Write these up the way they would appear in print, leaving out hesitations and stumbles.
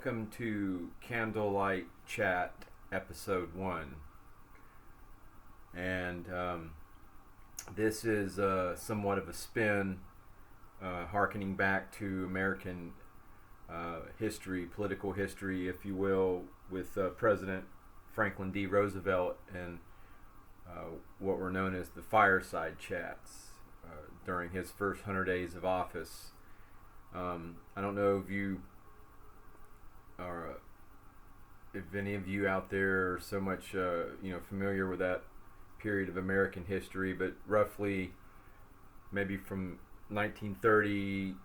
welcome to Candlelight Chat Episode 1. And this is somewhat of a spin, hearkening back to American history, political history, if you will, with President Franklin D. Roosevelt and what were known as the fireside chats during his first 100 days of office. I don't know if you are, if any of you out there are so much, familiar with that period of American history, but roughly maybe from 1930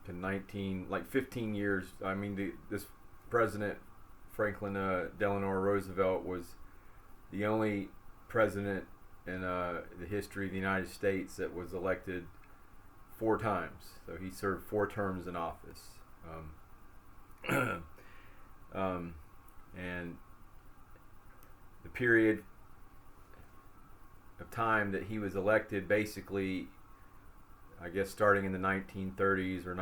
to 15 years. I mean, this President Franklin Delano Roosevelt was the only president in the history of the United States that was elected 4 times. So he served 4 terms in office. And the period of time that he was elected, basically, I guess starting in the 1930s or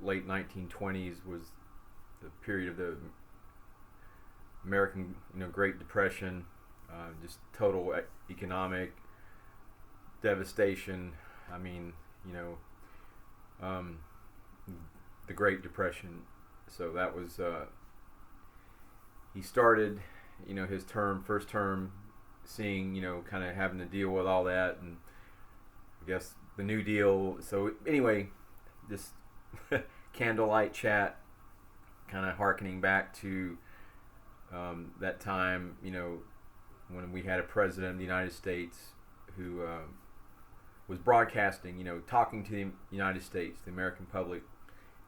late 1920s, was the period of the American, Great Depression, just total economic devastation. I mean, the Great Depression. So that was, he started, his first term, seeing, kind of having to deal with all that, and I guess the New Deal. So anyway, this candlelight chat, kind of hearkening back to that time, when we had a president of the United States who was broadcasting, talking to the United States, the American public.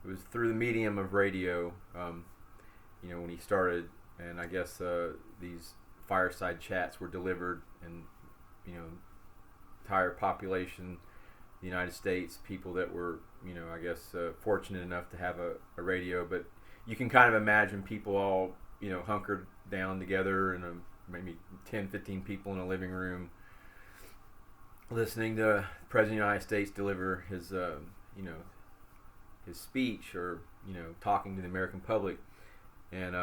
It was through the medium of radio, when he started, and I guess these fireside chats were delivered, and entire population, the United States, people that were, fortunate enough to have a radio. But you can kind of imagine people all, hunkered down together, and maybe 10, 15 people in a living room, listening to the President of the United States deliver his, his speech, or talking to the American public. And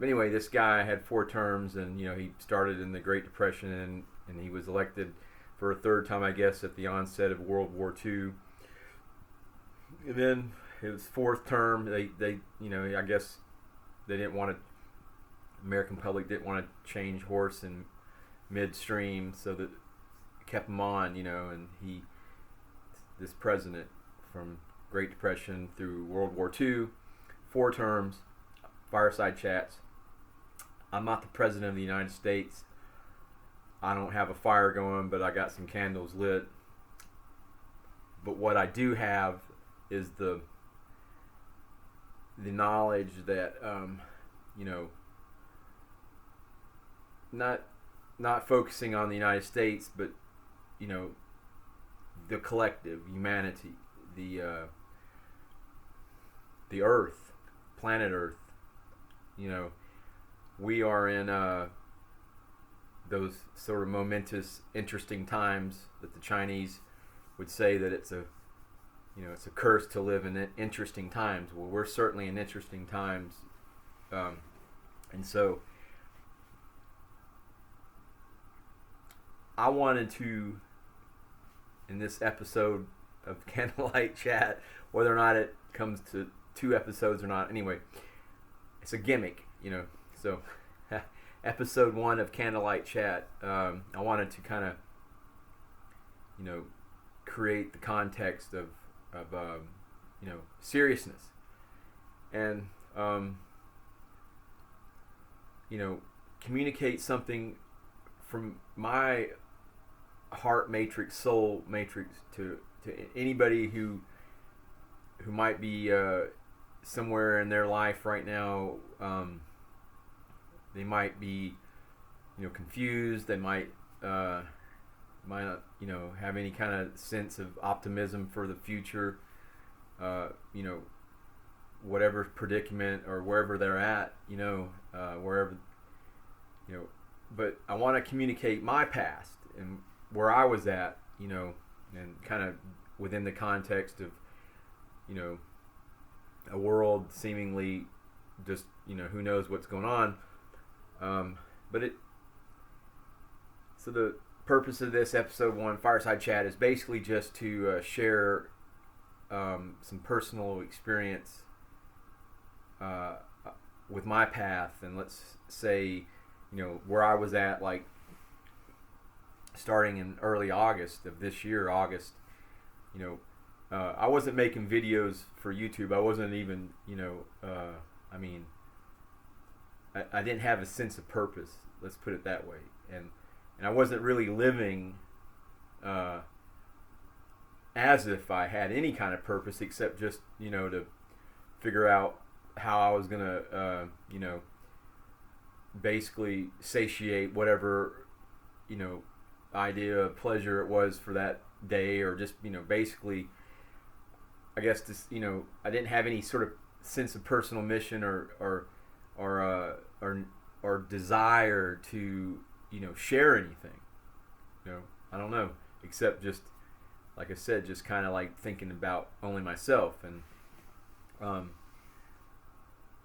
anyway, this guy had 4 terms, and he started in the Great Depression, and he was elected for a 3rd time, I guess, at the onset of World War II. And then his 4th term, they I guess they didn't want to. American public didn't want to change horse in midstream, so that kept him on, and this president from Great Depression through World War II, 4 terms, fireside chats. I'm not the president of the United States. I don't have a fire going, but I got some candles lit. But what I do have is the knowledge that, not focusing on the United States, but the collective humanity, the Earth, planet Earth. We are in those sort of momentous, interesting times that the Chinese would say that it's a curse to live in interesting times. Well, we're certainly in interesting times, and so I wanted to, in this episode of Candlelight Chat, whether or not it comes to 2 episodes or not, anyway, it's a gimmick, so episode 1 of Candlelight Chat, I wanted to kind of, create the context of seriousness, and, communicate something from my heart matrix, soul matrix, to anybody who might be somewhere in their life right now. They might be confused. They might not have any kind of sense of optimism for the future. Whatever predicament or wherever they're at, wherever, but I want to communicate my past and where I was at, and kind of within the context of, a world seemingly just who knows what's going on. But so the purpose of this episode 1 Fireside Chat is basically just to share some personal experience with my path, and let's say where I was at, like starting in early August of this year, I wasn't making videos for YouTube. I wasn't even I didn't have a sense of purpose, let's put it that way, and I wasn't really living as if I had any kind of purpose, except just to figure out how I was gonna basically satiate whatever idea of pleasure it was for that day, or just basically, I guess this I didn't have any sort of sense of personal mission or desire to share anything. I don't know, except just like I said, just kind of like thinking about only myself. And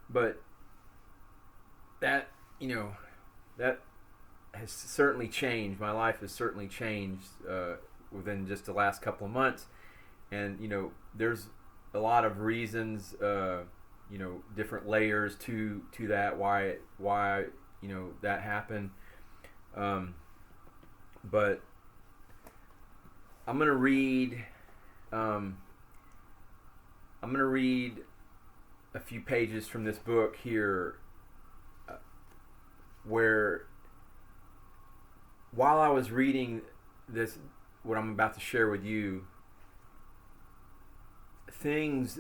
but that that has certainly changed. My life has certainly changed within just the last couple of months, and there's a lot of reasons, different layers to that, why that happened. But I'm gonna read a few pages from this book here, where while I was reading this, what I'm about to share with you, things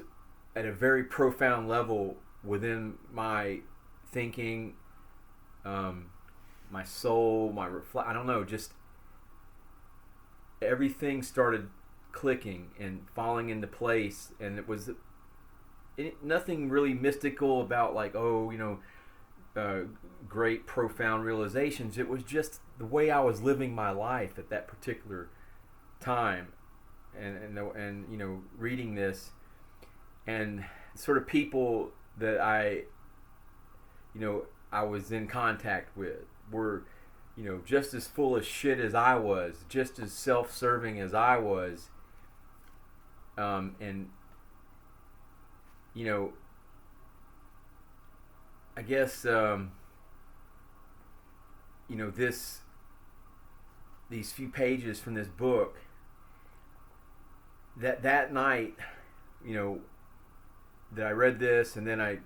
at a very profound level within my thinking, my soul, I don't know, just everything started clicking and falling into place. And it was nothing really mystical about like, great profound realizations. It was just the way I was living my life at that particular time, and reading this, and sort of people that I was in contact with were just as full of shit as I was, just as self-serving as I was, and I guess these few pages from this book, that night, that I read this, and then I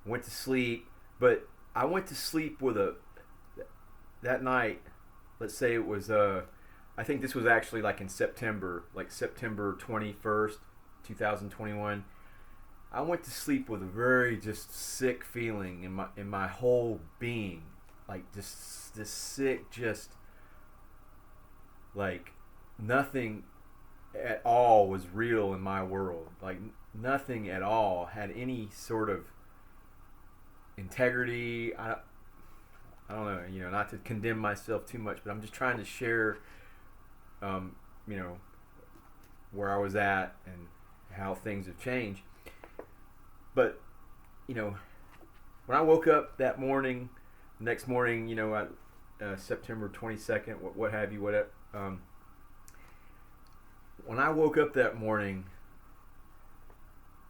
went to sleep. But I went to sleep with that night, let's say it was I think this was actually like in September, like September 21st, 2021. I went to sleep with a very just sick feeling in my whole being, like just this sick, just like nothing at all was real in my world. Like nothing at all had any sort of integrity. I don't know, not to condemn myself too much, but I'm just trying to share, where I was at and how things have changed. But, when I woke up that morning, next morning, September 22nd, what have you, whatever. When I woke up that morning,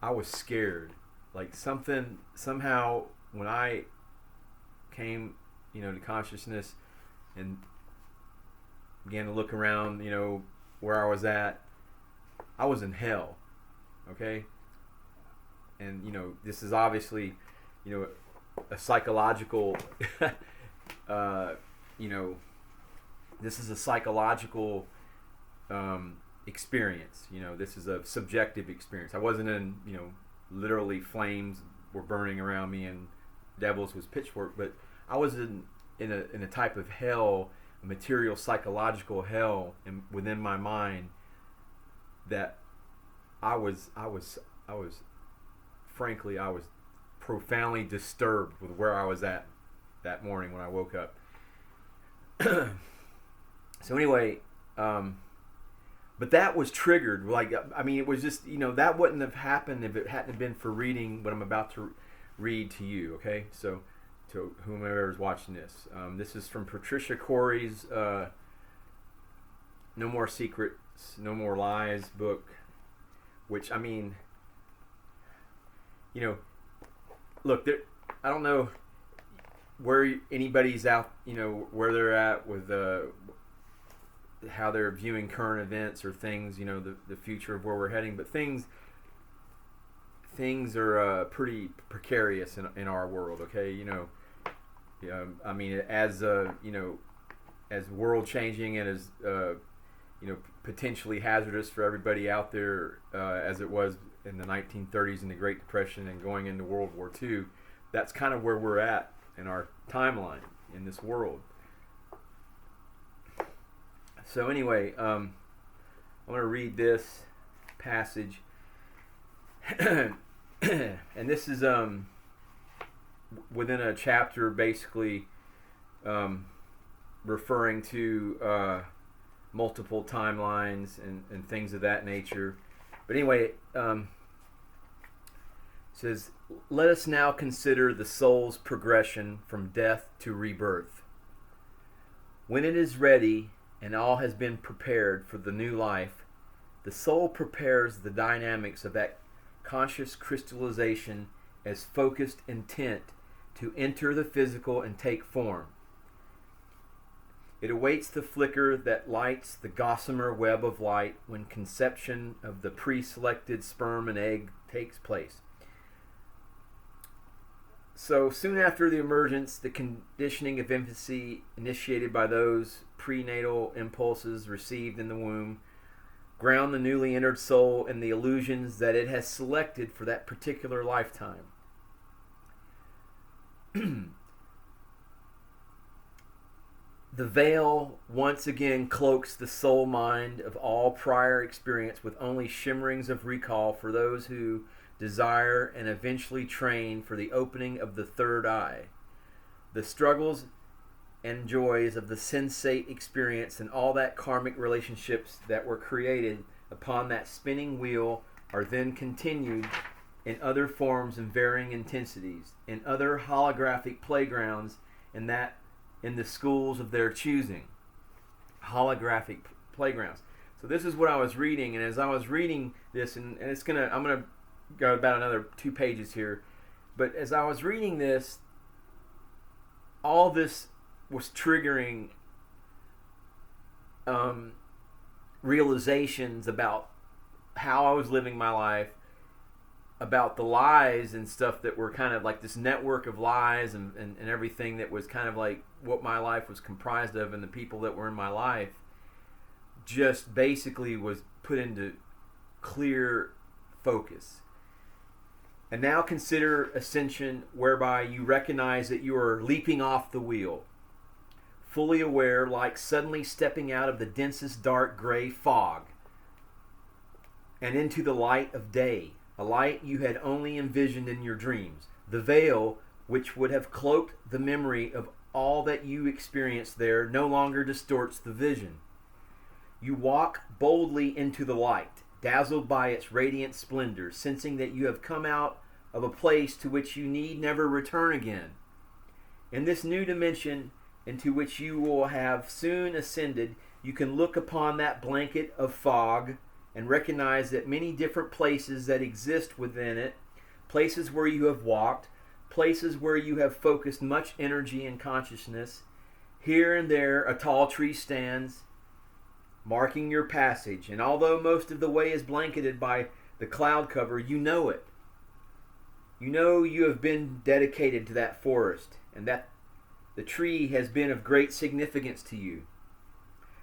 I was scared. Like somehow, when I came, to consciousness and began to look around, where I was at, I was in hell. Okay? And, this is obviously, a psychological, this is a psychological experience. This is a subjective experience. I wasn't in, literally flames were burning around me and devils was pitchfork, but I was in a type of hell, a material psychological hell, within my mind, that I was frankly, I was profoundly disturbed with where I was at that morning when I woke up. So anyway, but that was triggered. Like, I mean, it was just, that wouldn't have happened if it hadn't been for reading what I'm about to read to you. Okay, so to whomever is watching this, this is from Patricia Corey's No More Secrets, No More Lies book. Which, I mean, look, I don't know where anybody's out, where they're at with how they're viewing current events or things, the future of where we're heading, but things are pretty precarious in our world. Okay, I mean, as as world changing and as potentially hazardous for everybody out there as it was in the 1930s and the Great Depression and going into World War II. That's kind of where we're at in our timeline in this world. So anyway, I'm going to read this passage, and this is within a chapter, basically referring to multiple timelines and things of that nature. But anyway, it says, "Let us now consider the soul's progression from death to rebirth. When it is ready and all has been prepared for the new life, the soul prepares the dynamics of that conscious crystallization as focused intent to enter the physical and take form. It awaits the flicker that lights the gossamer web of light when conception of the pre-selected sperm and egg takes place. So soon after the emergence, the conditioning of infancy initiated by those prenatal impulses received in the womb ground the newly entered soul in the illusions that it has selected for that particular lifetime. The veil once again cloaks the soul mind of all prior experience with only shimmerings of recall for those who desire and eventually train for the opening of the third eye. The struggles and joys of the sensate experience and all that karmic relationships that were created upon that spinning wheel are then continued in other forms and varying intensities, in other holographic playgrounds, in the schools of their choosing. Holographic playgrounds. So this is what I was reading, and as I was reading this, and I'm gonna go about another 2 pages here, but as I was reading this, all this was triggering realizations about how I was living my life, about the lies and stuff that were kind of like this network of lies and everything that was kind of like what my life was comprised of, and the people that were in my life just basically was put into clear focus. And now consider ascension, whereby you recognize that you are leaping off the wheel, fully aware, like suddenly stepping out of the densest dark gray fog and into the light of day, a light you had only envisioned in your dreams. The veil, which would have cloaked the memory of all that you experienced there, no longer distorts the vision. You walk boldly into the light, dazzled by its radiant splendor, sensing that you have come out of a place to which you need never return again. In this new dimension into which you will have soon ascended, you can look upon that blanket of fog and recognize that many different places that exist within it, places where you have walked, places where you have focused much energy and consciousness, here and there a tall tree stands, marking your passage, and although most of the way is blanketed by the cloud cover, you know it. You know you have been dedicated to that forest, and that the tree has been of great significance to you.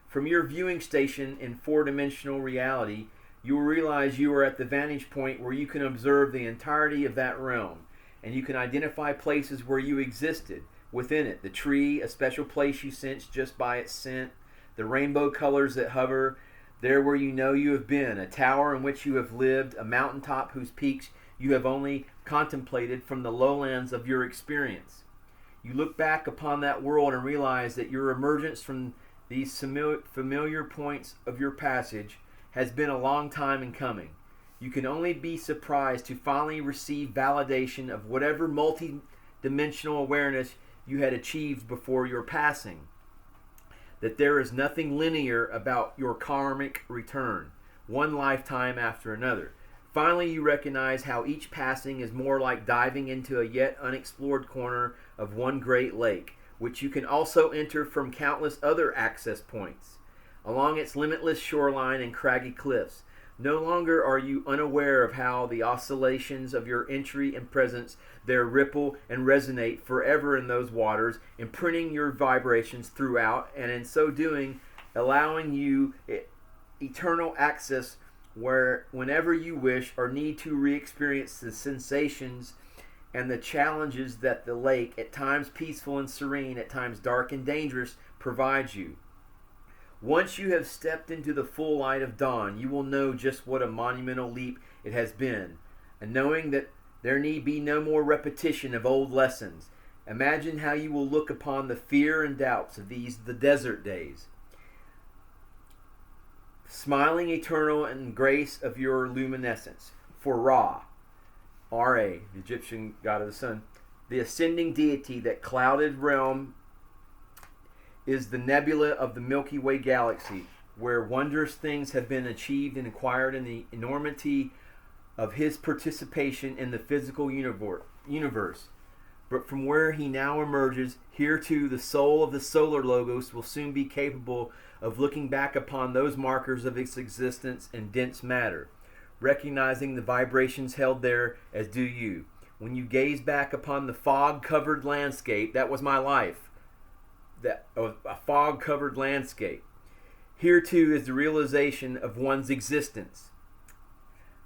From your viewing station in four-dimensional reality, you will realize you are at the vantage point where you can observe the entirety of that realm, and you can identify places where you existed within it. The tree, a special place you sense just by its scent, the rainbow colors that hover there where you know you have been, a tower in which you have lived, a mountaintop whose peaks you have only contemplated from the lowlands of your experience. You look back upon that world and realize that your emergence from these familiar points of your passage has been a long time in coming. You can only be surprised to finally receive validation of whatever multi-dimensional awareness you had achieved before your passing. That there is nothing linear about your karmic return, one lifetime after another. Finally, you recognize how each passing is more like diving into a yet unexplored corner of one great lake, which you can also enter from countless other access points along its limitless shoreline and craggy cliffs. No longer are you unaware of how the oscillations of your entry and presence there ripple and resonate forever in those waters, imprinting your vibrations throughout, and in so doing, allowing you eternal access whenever you wish or need to re-experience the sensations and the challenges that the lake, at times peaceful and serene, at times dark and dangerous, provides you. Once you have stepped into the full light of dawn, you will know just what a monumental leap it has been, and knowing that there need be no more repetition of old lessons. Imagine how you will look upon the fear and doubts of the desert days, smiling eternal in grace of your luminescence. For Ra, Ra, the Egyptian god of the sun, the ascending deity, that clouded realm is the nebula of the Milky Way galaxy, where wondrous things have been achieved and acquired in the enormity of his participation in the physical universe. But from where he now emerges, here too the soul of the solar logos will soon be capable of looking back upon those markers of its existence in dense matter, recognizing the vibrations held there as do you. When you gaze back upon the fog-covered landscape, that was my life, a fog-covered landscape. Here too is the realization of one's existence,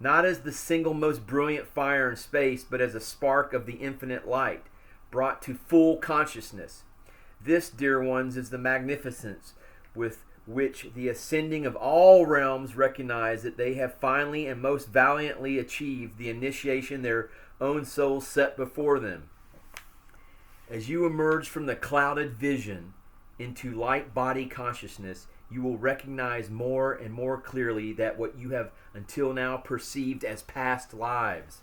not as the single most brilliant fire in space, but as a spark of the infinite light, brought to full consciousness. This, dear ones, is the magnificence with which the ascending of all realms recognize that they have finally and most valiantly achieved the initiation their own souls set before them. As you emerge from the clouded vision into light body consciousness, you will recognize more and more clearly that what you have until now perceived as past lives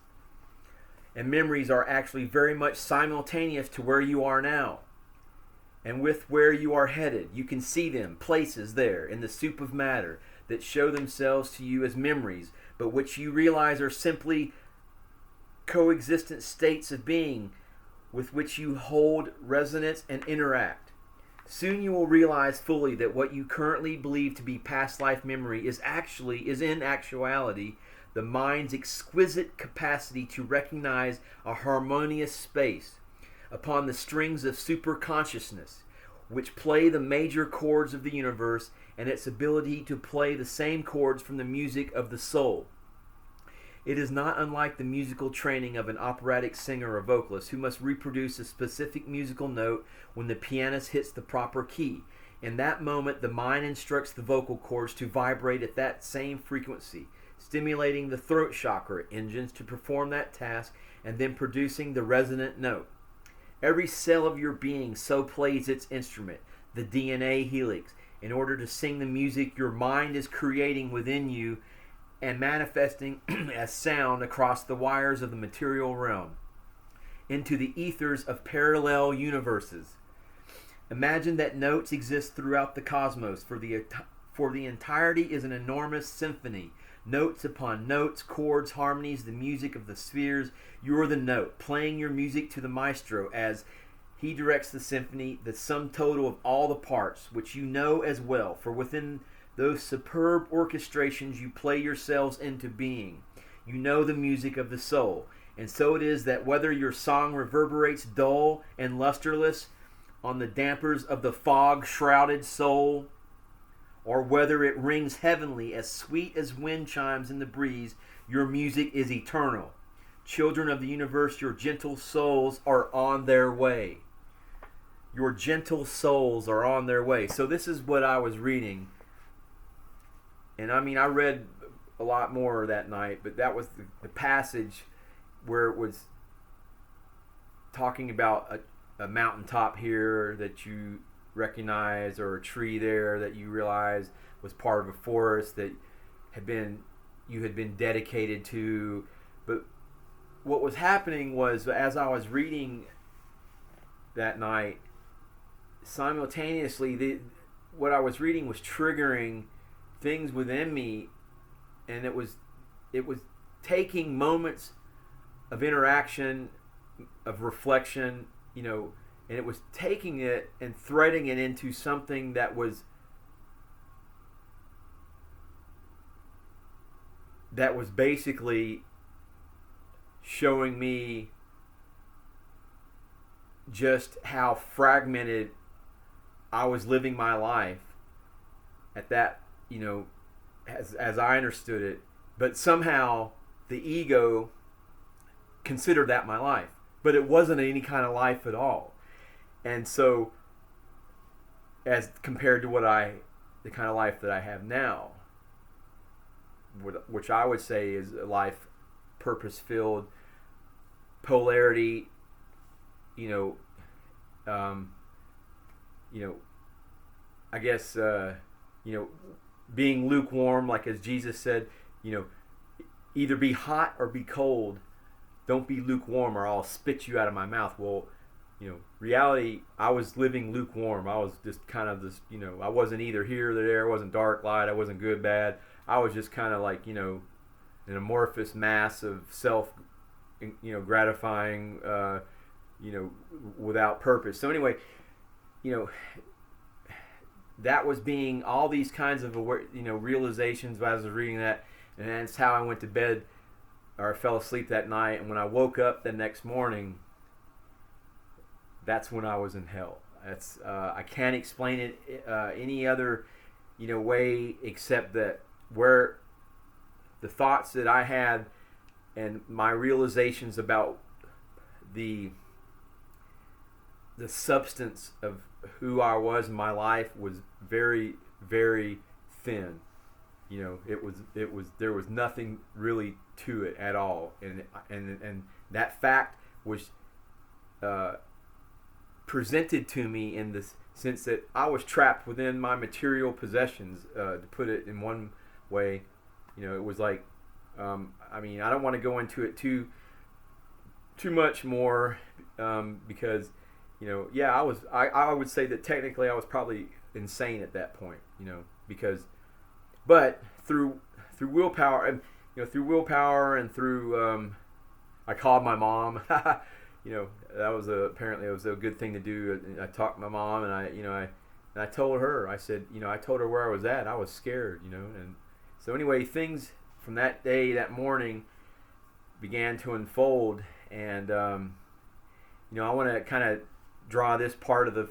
and memories are actually very much simultaneous to where you are now and with where you are headed. You can see them, places there in the soup of matter that show themselves to you as memories, but which you realize are simply coexistent states of being with which you hold resonance and interact. Soon you will realize fully that what you currently believe to be past life memory is in actuality the mind's exquisite capacity to recognize a harmonious space upon the strings of superconsciousness, which play the major chords of the universe, and its ability to play the same chords from the music of the soul. It is not unlike the musical training of an operatic singer or vocalist who must reproduce a specific musical note when the pianist hits the proper key. In that moment, the mind instructs the vocal cords to vibrate at that same frequency, stimulating the throat chakra engines to perform that task and then producing the resonant note. Every cell of your being so plays its instrument, the DNA helix, in order to sing the music your mind is creating within you and manifesting as sound across the wires of the material realm into the ethers of parallel universes. Imagine that notes exist throughout the cosmos, for the entirety is an enormous symphony. Notes upon notes, chords, harmonies, the music of the spheres. You are the note, playing your music to the maestro as he directs the symphony, the sum total of all the parts, which you know as well, for within those superb orchestrations you play yourselves into being. You know the music of the soul. And so it is that whether your song reverberates dull and lusterless on the dampers of the fog-shrouded soul, or whether it rings heavenly as sweet as wind chimes in the breeze, your music is eternal. Children of the universe, your gentle souls are on their way. Your gentle souls are on their way. So this is what I was reading. And I mean, I read a lot more that night, but that was the passage where it was talking about a mountaintop here that you recognize, or a tree there that you realize was part of a forest that had been, you had been dedicated to. But what was happening was, as I was reading that night, simultaneously what I was reading was triggering things within me, and it was taking moments of interaction, of reflection, and it was taking it and threading it into something that was basically showing me just how fragmented I was living my life at that, as I understood it. But somehow the ego considered that my life, but it wasn't any kind of life at all. And so, as compared to the kind of life that I have now, which I would say is a life purpose-filled, polarity, I guess, being lukewarm, like as Jesus said, either be hot or be cold. Don't be lukewarm or I'll spit you out of my mouth. Well, reality, I was living lukewarm. I was just kind of this, I wasn't either here or there. I wasn't dark, light. I wasn't good, bad. I was just kind of like, an amorphous mass of self, gratifying, without purpose. So anyway, that was being all these kinds of, realizations as I was reading that. And that's how I went to bed, or I fell asleep that night. And when I woke up the next morning, that's when I was in hell. That's I can't explain it any other way except that where the thoughts that I had and my realizations about the substance of who I was in my life was very, very thin. There was nothing really to it at all, and that fact was presented to me in the sense that I was trapped within my material possessions. To put it in one way, it was like, I don't want to go into it too much more, because I would say that technically I was probably insane at that point, but through willpower and and through I called my mom. That was apparently it was a good thing to do. I talked to my mom, and I told her. I said, I told her where I was at. I was scared, and so anyway, things from that day, that morning, began to unfold, and I want to kind of draw this part of the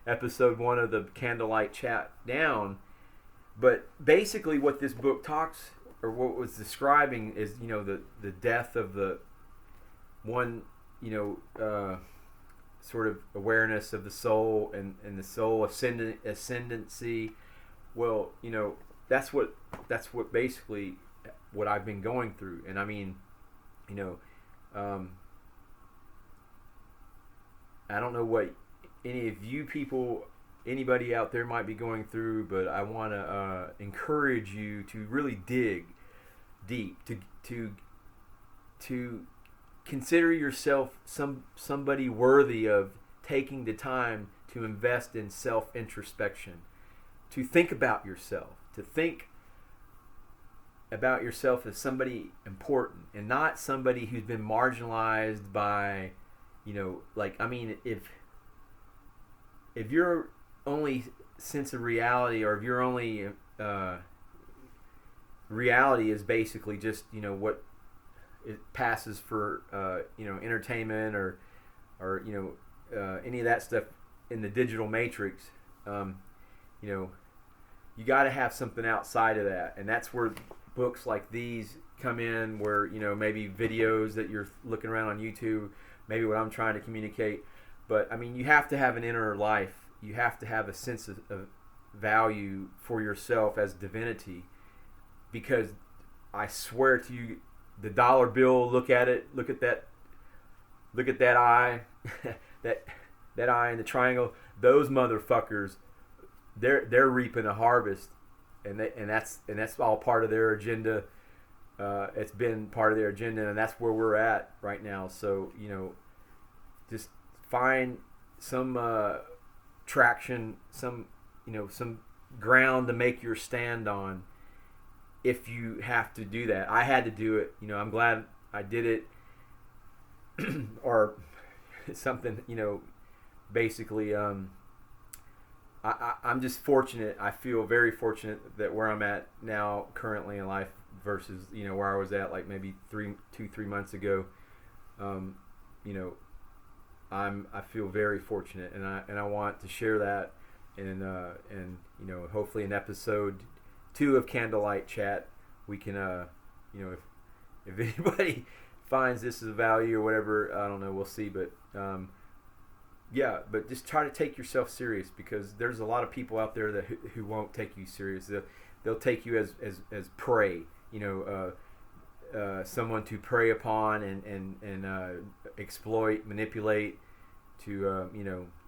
episode 1 of the Candlelight Chat down. But basically what this book talks, or what was describing, is, the death of the one, sort of awareness of the soul and the soul ascendancy. Well, that's what basically what I've been going through. And I don't know what any of you people, anybody out there might be going through, but I want to encourage you to really dig deep, to consider yourself somebody worthy of taking the time to invest in self-introspection, to think about yourself, as somebody important and not somebody who's been marginalized by, if your only sense of reality, or if your only reality is basically just, what it passes for, entertainment or any of that stuff in the digital matrix, you got to have something outside of that. And that's where books like these come in, where, maybe videos that you're looking around on YouTube, maybe what I'm trying to communicate. But you have to have an inner life. You have to have a sense of value for yourself as divinity, because I swear to you, the dollar bill, look at it, look at that eye, that eye in the triangle. Those motherfuckers, they're reaping a harvest, and that's all part of their agenda it's been part of their agenda, and that's where we're at right now. So just find some traction, some some ground to make your stand on. If you have to do that, I had to do it. I'm glad I did it, or something. Basically, I'm just fortunate. I feel very fortunate that where I'm at now, currently in life, versus where I was at like maybe 3 months ago. I feel very fortunate, and I want to share that, and hopefully in episode 2 of Candlelight Chat we can if anybody finds this of value or whatever, I don't know, we'll see, but but just try to take yourself serious, because there's a lot of people out there that who won't take you serious. They'll take you as prey, someone to prey upon and exploit, manipulate, to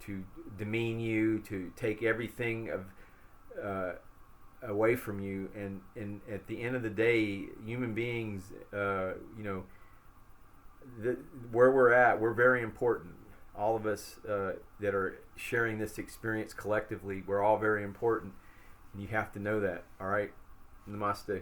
to demean you, to take everything of away from you, and at the end of the day, human beings, where we're at, we're very important. All of us that are sharing this experience collectively, we're all very important, and you have to know that. All right, namaste.